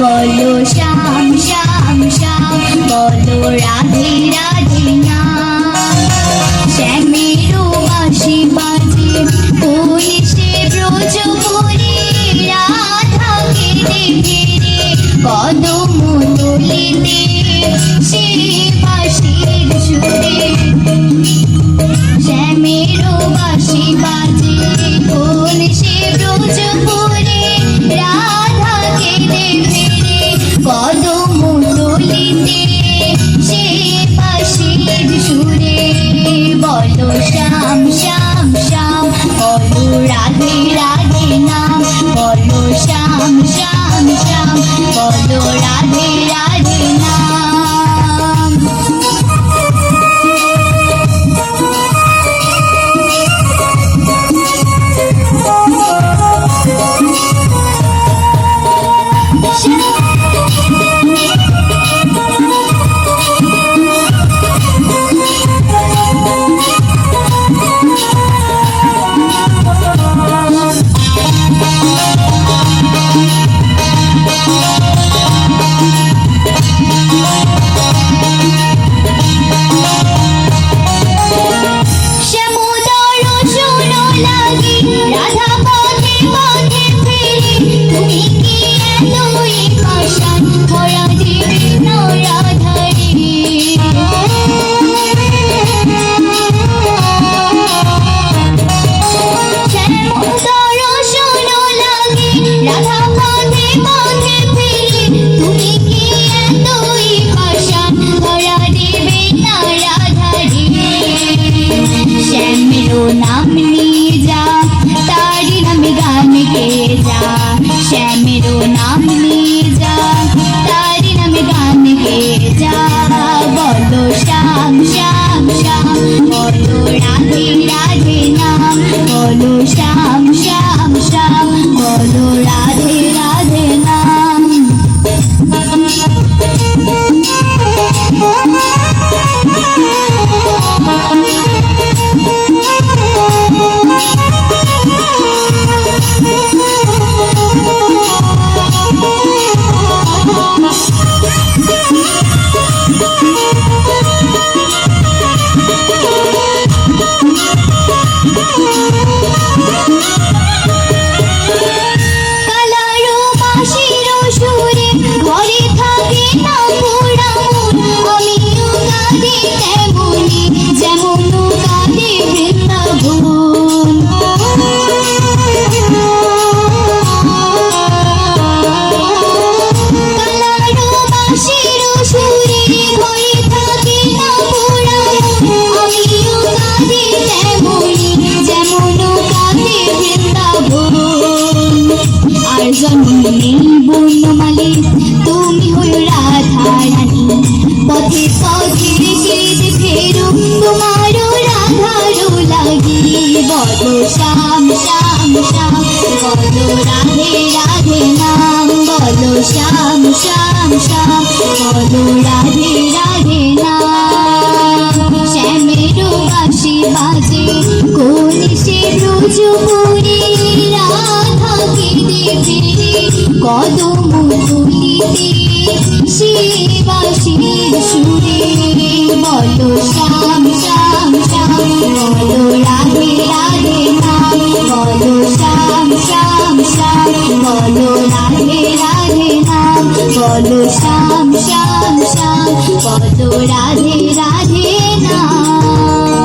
বলো শ্যাম শ্যাম শ্যাম, বলো রাধে রাধে নাম। শ্যামেরও বাঁশি বাজে কোন সে ব্রজপুরে, রাধাকে দেখে রে কদম তলিতে সে বাঁশির সুরে। শ্যামেরও বাঁশি বাজে কোন সে ব্রজপুরে, রাধাকে দেখে রে কদম তলিতে সে বাঁশির সুরে। বলো শ্যাম শ্যাম শ্যাম, বলো রাধে রাধে নাম। বলো শ্যাম শ্যাম শ্যাম, বলো রাধে রাধে নাম। রাধা পথে পথে ফিরি, তুমি কি এতই পাষাণ ভরা দিবে না রাধারে। শ্যামোদর শোনো লাগে রাধা পথে পথে ফিরি, তুমি কি এতই পাষাণ ভরা দিবে না রাধারে। শ্যামেরও নাম নিয়ে যা, তারি নামে গান গে যা। শ্যামেরও নাম নিয়ে যা, তারি নামে গান গে যা। বলো শ্যাম শ্যাম শ্যাম, বলো রাধে রাধে নাম। বলো শ্যাম শ্যাম শ্যাম, বলো রাধে রাধে নাম। বনমালী তুমি হয়ে রাধা রানী, পথে পথে কেঁদে ফেরো তোমারও রাধারও লাগি। বলো শ্যাম শ্যাম শ্যাম, বলো রাধে রাধে নাম। বলো শ্যাম শ্যাম শ্যাম, বলো রাধে রাধে নাম। শ্যামেরও বাঁশি বাজে কোন সে ব্রজপুরে, রাধাকে দেখে কদম তুলিতে সে বাঁশির সুরে। বলো শ্যাম শ্যাম শ্যাম, বলো রাধে